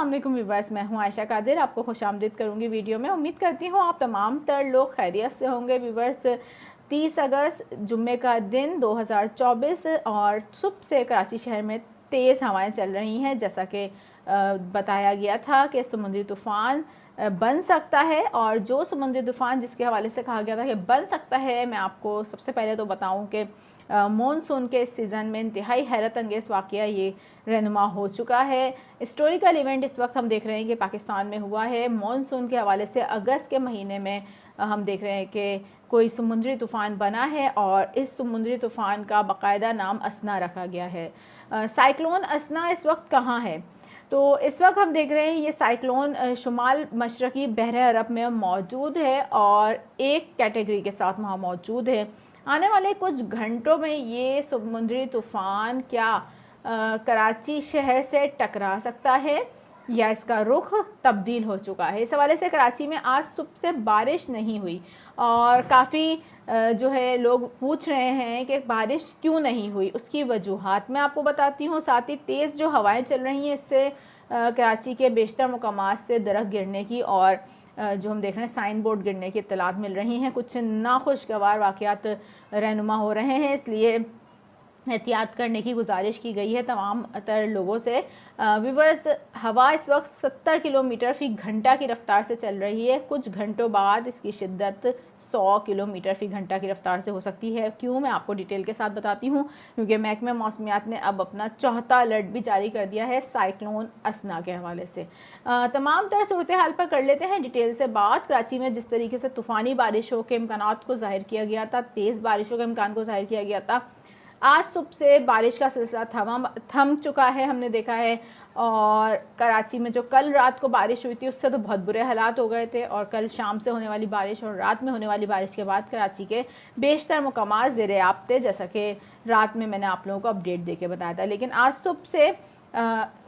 अस्सलाम वालेकुम व्यूअर्स, मैं हूं आयशा कादिर। आपको खुशामदीद करूंगी वीडियो में। उम्मीद करती हूं आप तमाम तर लोग खैरियत से होंगे। व्यूअर्स, 30 अगस्त जुम्मे का दिन 2024 और सुबह से कराची शहर में तेज़ हवाएं चल रही हैं। जैसा कि बताया गया था कि समुद्री तूफ़ान बन सकता है, और जो समुद्री तूफ़ान जिसके हवाले से कहा गया था कि बन सकता है, मैं आपको सबसे पहले तो बताऊं कि मॉनसून के इस सीज़न में इंतहाई हैरत अंगेज़ वाक़या ये रहनुमा हो चुका है। हिस्टोरिकल इवेंट इस वक्त हम देख रहे हैं कि पाकिस्तान में हुआ है। मॉनसून के हवाले से अगस्त के महीने में हम देख रहे हैं कि कोई समुद्री तूफ़ान बना है, और इस समुद्री तूफ़ान का बाकायदा नाम असना रखा गया है। साइक्लोन असना इस वक्त कहाँ है? तो इस वक्त हम देख रहे हैं ये साइक्लोन शुमाल मशरक़ी बहर अरब में मौजूद है और एक कैटेगरी के साथ वहाँ मौजूद है। आने वाले कुछ घंटों में ये समुद्री तूफ़ान क्या कराची शहर से टकरा सकता है, या इसका रुख तब्दील हो चुका है? इस हवाले से कराची में आज सुबह से बारिश नहीं हुई, और काफ़ी जो है लोग पूछ रहे हैं कि बारिश क्यों नहीं हुई। उसकी वजूहात मैं आपको बताती हूँ। साथ ही तेज़ जो हवाएं चल रही हैं, इससे कराची के बेशतर मुकामात से दरख्त गिरने की और जो हम देख रहे हैं साइन बोर्ड गिरने की इत्तलात मिल रही हैं। कुछ नाखुशगवार वाक़यात रहनुमा हो रहे हैं, इसलिए एहतियात करने की गुजारिश की गई है तमाम तर लोगों से। व्यूअर्स, हवा इस वक्त 70 किलोमीटर फ़ी घंटा की रफ़्तार से चल रही है। कुछ घंटों बाद इसकी शिद्दत 100 किलोमीटर फ़ी घंटा की रफ़्तार से हो सकती है। क्यों, मैं आपको डिटेल के साथ बताती हूँ। क्योंकि महकमे मौसमियात ने अब अपना चौथा अलर्ट भी जारी कर दिया है साइक्लोन असना के हवाले से। तमाम तर सूरत हाल पर कर लेते हैं डिटेल से बात। कराची में जिस तरीके से तूफ़ानी बारिशों के इम्कान को ज़ाहिर किया गया था, तेज़ बारिशों के इम्कान को ज़ाहिर किया गया था, आज सुबह से बारिश का सिलसिला थम चुका है, हमने देखा है। और कराची में जो कल रात को बारिश हुई थी, उससे तो बहुत बुरे हालात हो गए थे, और कल शाम से होने वाली बारिश और रात में होने वाली बारिश के बाद कराची के बेशतर मुकामात ज़ेरे आब थे, जैसा कि रात में मैंने आप लोगों को अपडेट दे के बताया था। लेकिन आज सुबह से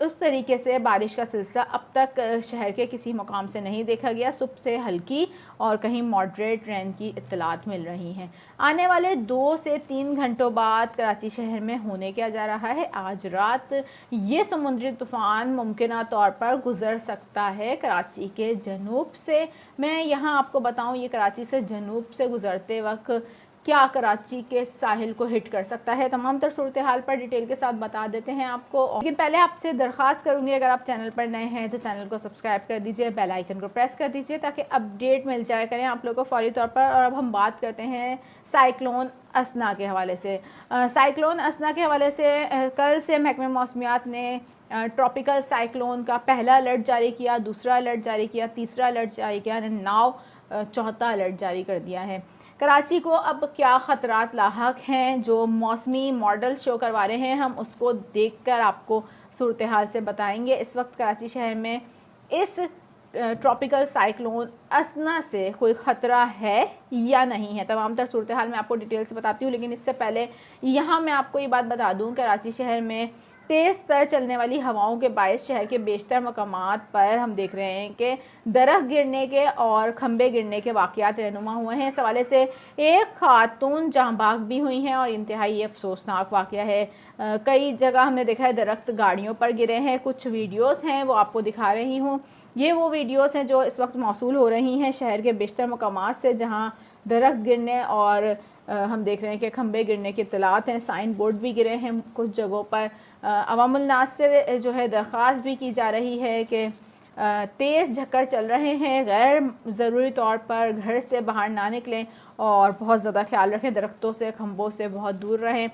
उस तरीके से बारिश का सिलसिला अब तक शहर के किसी मुकाम से नहीं देखा गया। सुबह से हल्की और कहीं मॉडरेट रेन की इत्तलात मिल रही हैं। आने वाले 2 से 3 घंटों बाद कराची शहर में होने क्या जा रहा है, आज रात ये समुद्री तूफ़ान मुमकिन तौर पर गुज़र सकता है कराची के जनूब से। मैं यहाँ आपको बताऊँ, ये कराची से जनूब से गुज़रते वक्त क्या कराची के साहिल को हिट कर सकता है, तमाम तर सूरत हाल पर डिटेल के साथ बता देते हैं आपको। लेकिन पहले आपसे दरख्वास्त करूंगी, अगर आप चैनल पर नए हैं तो चैनल को सब्सक्राइब कर दीजिए, बेल आइकन को प्रेस कर दीजिए, ताकि अपडेट मिल जाया करें आप लोगों को फौरी तौर पर। और अब हम बात करते हैं साइक्लोन असना के हवाले से। साइक्लोन असना के हवाले से कल से महकमे मौसमियात ने ट्रॉपिकल साइक्लोन का पहला अलर्ट जारी किया, दूसरा अलर्ट जारी किया, तीसरा अलर्ट जारी किया, नाव चौथा अलर्ट जारी कर दिया है। कराची को अब क्या ख़तरात लाहक हैं, जो मौसमी मॉडल शो करवा रहे हैं, हम उसको देखकर आपको सूरत हाल से बताएंगे। इस वक्त कराची शहर में इस ट्रॉपिकल साइक्लोन असना से कोई ख़तरा है या नहीं है, तमाम तर सूरत हाल मैं आपको डिटेल से बताती हूँ। लेकिन इससे पहले यहाँ मैं आपको ये बात बता दूँ, कराची शहर में तेज़ तर चलने वाली हवाओं के बायस शहर के बेशतर मकामात पर हम देख रहे हैं कि दरख्त गिरने के और खंबे गिरने के वाक़यात रहनुमा हुए हैं। इस हवाले से एक खातून जहाँ बाग भी हुई हैं, और इंतहाई अफसोसनाक वाक़या है। कई जगह हमने देखा है दरख्त गाड़ियों पर गिरे हैं। कुछ वीडियोस हैं वो आपको दिखा रही हूँ। ये वो वीडियोस हैं जो इस वक्त मौसूल हो रही हैं शहर के बेशतर मकामात से, जहाँ दरख्त गिरने और हम देख रहे हैं कि खंबे गिरने की इत्तलात हैं। साइन बोर्ड भी गिरे हैं कुछ जगहों पर। अवामुल नास से जो है दरख्वास्त भी की जा रही है कि तेज़ झक्कर चल रहे हैं, गैर ज़रूरी तौर पर घर से बाहर ना निकलें, और बहुत ज़्यादा ख्याल रखें, दरख्तों से खंबों से बहुत दूर रहें।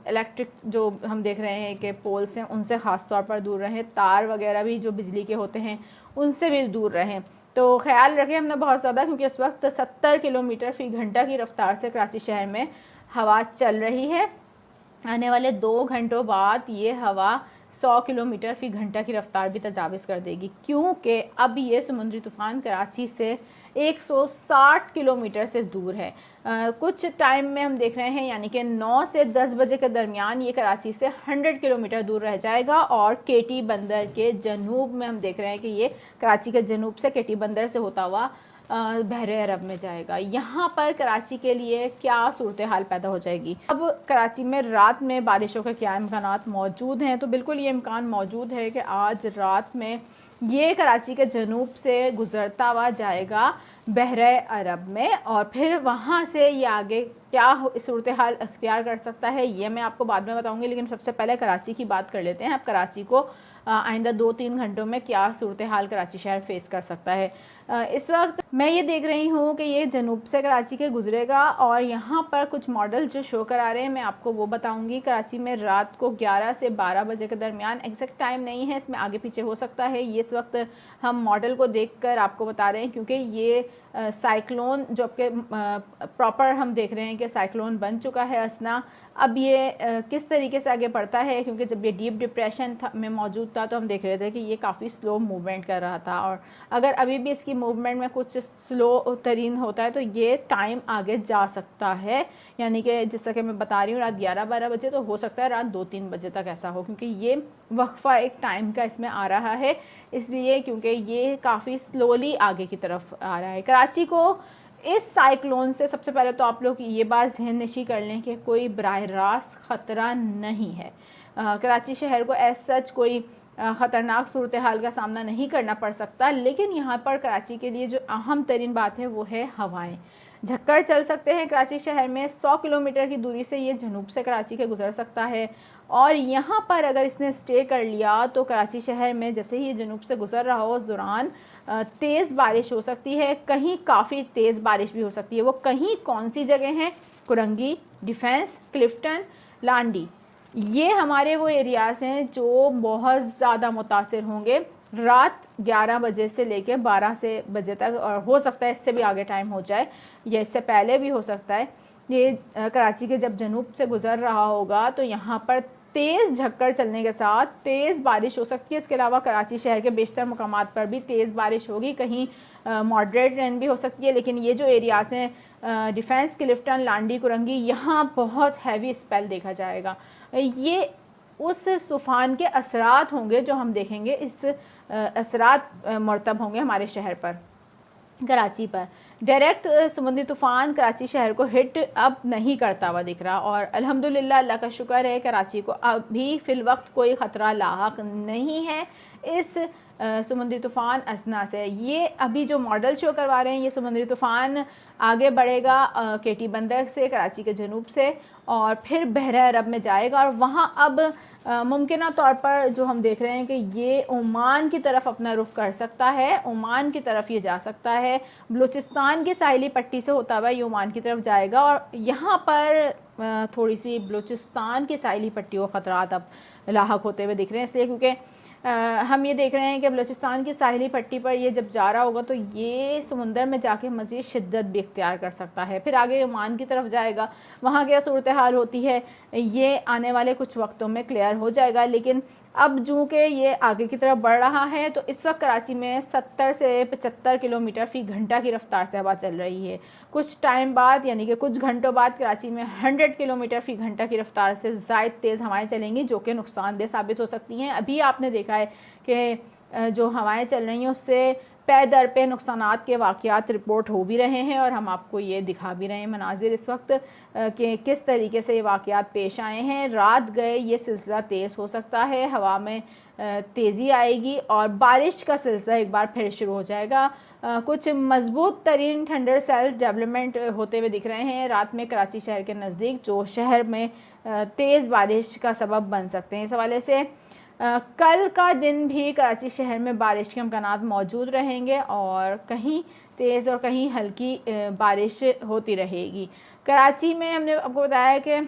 इलेक्ट्रिक जो हम देख रहे हैं कि पोल्स हैं, उनसे ख़ास तौर पर दूर रहें। तार वगैरह भी जो बिजली के होते हैं, उनसे भी दूर रहें। तो ख्याल रखें हमने बहुत ज़्यादा, क्योंकि इस वक्त 70 किलोमीटर फ़ी घंटा की रफ़्तार से कराची शहर में हवा चल रही है। आने वाले 2 घंटों बाद ये हवा 100 किलोमीटर फ़ी घंटा की रफ़्तार भी तजाविज़ कर देगी, क्योंकि अब ये समुद्री तूफ़ान कराची से 160 किलोमीटर से दूर है। कुछ टाइम में हम देख रहे हैं, यानी कि 9 से 10 बजे के दरमियान ये कराची से 100 किलोमीटर दूर रह जाएगा, और केटी बंदर के जनूब में हम देख रहे हैं कि ये कराची के जनूब से केटी बंदर से होता हुआ बहरे अरब में जाएगा। यहाँ पर कराची के लिए क्या सूरत हाल पैदा हो जाएगी। अब कराची में रात में बारिशों के क्या इम्कानात मौजूद हैं, तो बिल्कुल ये इम्कान मौजूद है कि आज रात में ये कराची के जनूब से गुज़रता हुआ जाएगा बहरे अरब में, और फिर वहाँ से ये आगे क्या सूरत हाल अख्तियार कर सकता है ये मैं आपको बाद में बताऊँगी। लेकिन सबसे पहले कराची की बात कर लेते हैं। अब कराची को आइंदा 2-3 घंटों में क्या सूरत हाल कराची शहर फेस कर सकता है। इस वक्त मैं ये देख रही हूँ कि ये जनूब से कराची के गुजरेगा, और यहाँ पर कुछ मॉडल जो शो करा रहे हैं मैं आपको वो बताऊँगी। कराची में रात को 11 से 12 बजे के दरमियान, एग्जैक्ट टाइम नहीं है, इसमें आगे पीछे हो सकता है। ये इस वक्त हम मॉडल को देखकर आपको बता रहे हैं, क्योंकि ये साइक्लोन जो आपके प्रॉपर हम देख रहे हैं कि साइक्लोन बन चुका है असना। अब ये किस तरीके से आगे बढ़ता है, क्योंकि जब ये डीप डिप्रेशन में मौजूद था तो हम देख रहे थे कि ये काफ़ी स्लो मूवमेंट कर रहा था, और अगर अभी भी इसकी मूवमेंट में कुछ स्लो तरीन होता है तो ये टाइम आगे जा सकता है। यानी कि जैसा कि मैं बता रही हूँ रात 11-12 बजे, तो हो सकता है रात 2-3 बजे तक ऐसा हो, क्योंकि ये वक्फा एक टाइम का इसमें आ रहा है, इसलिए क्योंकि ये काफ़ी स्लोली आगे की तरफ आ रहा है। कराची को इस साइक्लोन से सबसे पहले तो आप लोग ये बात जहन नशी कर लें कि कोई बराह रास्त ख़तरा नहीं है। कराची शहर को एज सच कोई ख़तरनाक सूरत हाल का सामना नहीं करना पड़ सकता, लेकिन यहाँ पर कराची के लिए जो अहम तरीन बात है वो है हवाएं। झक्कर चल सकते हैं कराची शहर में। 100 किलोमीटर की दूरी से ये जनूब से कराची के गुजर सकता है, और यहाँ पर अगर इसने स्टे कर लिया तो कराची शहर में जैसे ही ये जनूब से गुजर रहा हो उस दौरान तेज़ बारिश हो सकती है, कहीं काफ़ी तेज़ बारिश भी हो सकती है। वो कहीं कौन सी जगह हैं? कुरंगी, डिफेंस, क्लिफ्टन, लांडी, ये हमारे वो एरियाज़ हैं जो बहुत ज़्यादा मुतासिर होंगे रात 11 बजे से लेके 12 से बजे तक, और हो सकता है इससे भी आगे टाइम हो जाए या इससे पहले भी हो सकता है। ये कराची के जब जनूब से गुज़र रहा होगा तो यहाँ पर तेज़ झक्कर चलने के साथ तेज़ बारिश हो सकती है। इसके अलावा कराची शहर के बेशतर मकामात पर भी तेज़ बारिश होगी, कहीं मॉडरेट रेन भी हो सकती है। लेकिन ये जो एरियाज़ हैं डिफेंस, क्लिफ्टन, लांडी, कुरंगी, यहाँ बहुत हैवी स्पेल देखा जाएगा। ये उस तूफ़ान के असरात होंगे जो हम देखेंगे, इस असरात मरतब होंगे हमारे शहर पर, कराची पर। डायरेक्ट समुद्री तूफ़ान कराची शहर को हिट अब नहीं करता हुआ दिख रहा, और अल्हम्दुलिल्लाह अल्लाह का शुक्र है कराची को अभी फ़िल वक्त कोई ख़तरा लाहक नहीं है इस समुद्री तूफ़ान असना से। ये अभी जो मॉडल शो करवा रहे हैं, ये समुद्री तूफ़ान आगे बढ़ेगा केटी बंदर से कराची के जनूब से, और फिर बहरा अरब में जाएगा, और वहाँ अब मुमकिन तौर पर जो हम देख रहे हैं कि ये ओमान की तरफ अपना रुख कर सकता है, ओमान की तरफ ये जा सकता है। बलूचिस्तान की साहिली पट्टी से होता हुआ ये ओमान की तरफ जाएगा, और यहाँ पर थोड़ी सी बलूचिस्तान की साहिली पट्टी को ख़तरात अब लाहक होते हुए दिख रहे हैं, इसलिए क्योंकि हम ये देख रहे हैं कि बलूचिस्तान की साहिली पट्टी पर ये जब जा रहा होगा तो ये समुंदर में जाके मज़ीद शिद्दत भी इख्तियार कर सकता है। फिर आगे ओमान की तरफ जाएगा, वहाँ क्या सूरत हाल होती है ये आने वाले कुछ वक्तों में क्लियर हो जाएगा। लेकिन अब चूँकि ये आगे की तरफ बढ़ रहा है तो इस वक्त कराची में 70 से 75 किलोमीटर फ़ी घंटा की रफ्तार से हवा चल रही है। कुछ टाइम बाद यानी कि कुछ घंटों बाद कराची में 100 किलोमीटर फ़ी घंटा की रफ्तार से ज़ायद तेज़ हवाएं चलेंगी, जो कि नुकसानदेह साबित हो सकती हैं। अभी आपने देखा है कि जो हवाएं चल रही हैं उससे पे दर पे नुकसानात के वाक़यात रिपोर्ट हो भी रहे हैं, और हम आपको ये दिखा भी रहे हैं मनाजिर इस वक्त कि किस तरीके से ये वाक़यात पेश आए हैं। रात गए ये सिलसिला तेज़ हो सकता है, हवा में तेज़ी आएगी और बारिश का सिलसिला एक बार फिर शुरू हो जाएगा। कुछ मजबूत तरीन थंडर सेल्स डेवलपमेंट होते हुए दिख रहे हैं रात में कराची शहर के नज़दीक, जो शहर में तेज़ बारिश का सबब बन सकते हैं। इस हवाले से कल का दिन भी कराची शहर में बारिश के इम्कानात मौजूद रहेंगे, और कहीं तेज़ और कहीं हल्की बारिश होती रहेगी। कराची में हमने आपको बताया कि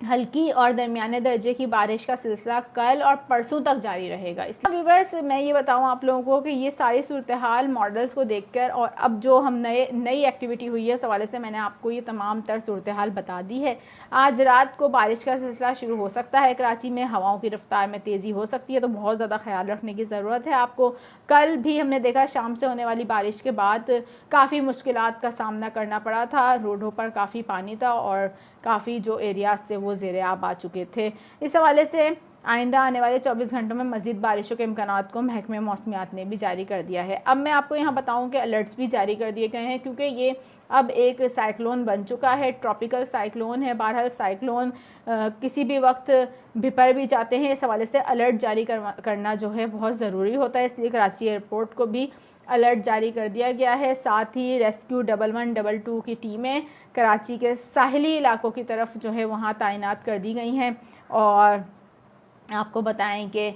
हल्की और दरमियाने दर्जे की बारिश का सिलसिला कल और परसों तक जारी रहेगा। इसलिए व्यूअर्स मैं ये बताऊँ आप लोगों को कि ये सारी सूरत हाल मॉडल्स को देखकर, और अब जो हम नई एक्टिविटी हुई है इस हवाले से मैंने आपको ये तमाम तर सूरत हाल बता दी है। आज रात को बारिश का सिलसिला शुरू हो सकता है कराची में, हवाओं की रफ्तार में तेज़ी हो सकती है, तो बहुत ज़्यादा ख्याल रखने की ज़रूरत है आपको। कल भी हमने देखा शाम से होने वाली बारिश के बाद काफ़ी मुश्किलात का सामना करना पड़ा था, रोडों पर काफ़ी पानी था और काफ़ी जो एरियाज़ थे वो ज़ेरे आब आ चुके थे। इस हवाले से आइंदा आने वाले 24 घंटों में मज़ीद बारिशों के इम्कानात को महकमे मौसमियात ने भी जारी कर दिया है। अब मैं आपको यहाँ बताऊँ कि अलर्ट्स भी जारी कर दिए गए हैं, क्योंकि ये अब एक साइक्लोन बन चुका है, ट्रॉपिकल साइक्लोन है। बहरहाल साइक्लोन किसी भी वक्त बिपर भी जाते हैं, इस हवाले से अलर्ट जारी करना जो है बहुत ज़रूरी होता है, इसलिए कराची एयरपोर्ट को भी अलर्ट जारी कर दिया गया है। साथ ही रेस्क्यू 1112 की टीमें कराची के साहिली इलाकों की तरफ जो है वहाँ तैनात कर दी गई हैं। और आपको बताएं कि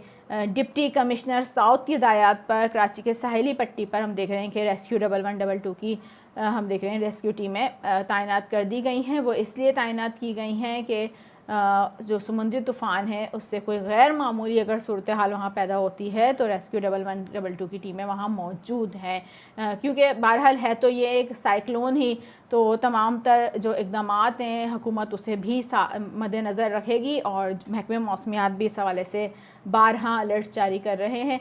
डिप्टी कमिश्नर साउथ की हिदायत पर कराची के साहिली पट्टी पर हम देख रहे हैं कि रेस्क्यू 1112 की हम देख रहे हैं रेस्क्यू टीमें तैनात कर दी गई हैं। वो इसलिए तैनात की गई हैं कि जो समुद्री तूफ़ान है उससे कोई गैर मामूली अगर सूरत हाल वहाँ पैदा होती है तो रेस्क्यू 1112 की टीमें वहाँ मौजूद हैं, क्योंकि बहरहाल है तो ये एक साइक्लोन ही, तो तमाम तर जो इक़दाम हैं हुकूमत उसे भी मद्देनज़र रखेगी और महकमे मौसमियात भी इस हवाले से बारहा अलर्ट्स जारी कर रहे हैं।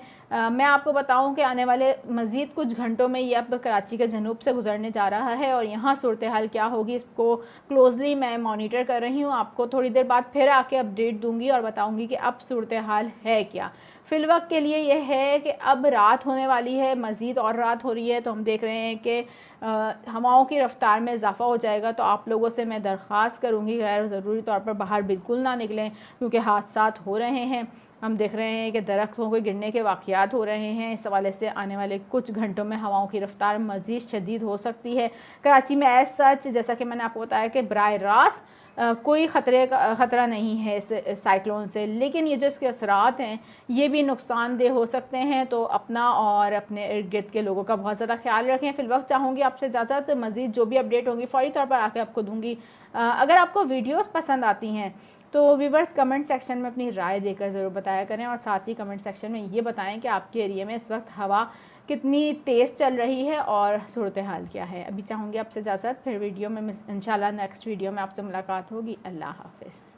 मैं आपको बताऊं कि आने वाले मज़ीद कुछ घंटों में ये अब कराची के जनूब से गुजरने जा रहा है और यहाँ सूरत हाल क्या होगी इसको क्लोज़ली मैं मॉनिटर कर रही हूँ। आपको थोड़ी देर बाद फिर आके अपडेट दूँगी और बताऊँगी कि अब सूरत हाल है क्या। फ़िलवक्त के लिए यह है कि अब रात होने वाली है, मज़ीद और रात हो रही है, तो हम देख रहे हैं कि हवाओं की रफ़्तार में इजाफ़ा हो जाएगा। तो आप लोगों से मैं दरख्वास्त करूँगी गैर ज़रूरी तौर पर बाहर बिल्कुल ना निकलें, क्योंकि हादसात हो रहे हैं। हम देख रहे हैं कि दरख्तों के गिरने के वाक़यात हो रहे हैं। इस हवाले से आने वाले कुछ घंटों में हवाओं की रफ़्तार मज़ीद शदीद हो सकती है। कराची में एज़ सच जैसा कि मैंने आपको बताया कि बराह रास्त कोई ख़तरा नहीं है इस साइक्लोन से, लेकिन ये जो इसके असरात हैं ये भी नुकसानदेह हो सकते हैं। तो अपना और अपने इर्द गिर्द के लोगों का बहुत ज़्यादा ख्याल रखें। फ़िलवक्त चाहूँगी आपसे इजाज़त, मज़ीद जो भी अपडेट होंगी फ़ौरी तौर पर आके आपको दूँगी। अगर आपको वीडियोस पसंद आती हैं तो व्यूवर्स कमेंट सेक्शन में अपनी राय देकर ज़रूर बताया करें और साथ ही कमेंट सेक्शन में ये बताएं कि आपके एरिया में इस वक्त हवा कितनी तेज़ चल रही है और सूरत हाल क्या है। अभी चाहूँगी आपसे इजाज़त, फिर वीडियो में इंशाल्लाह नेक्स्ट वीडियो में आपसे मुलाकात होगी। अल्लाह हाफ़िज़।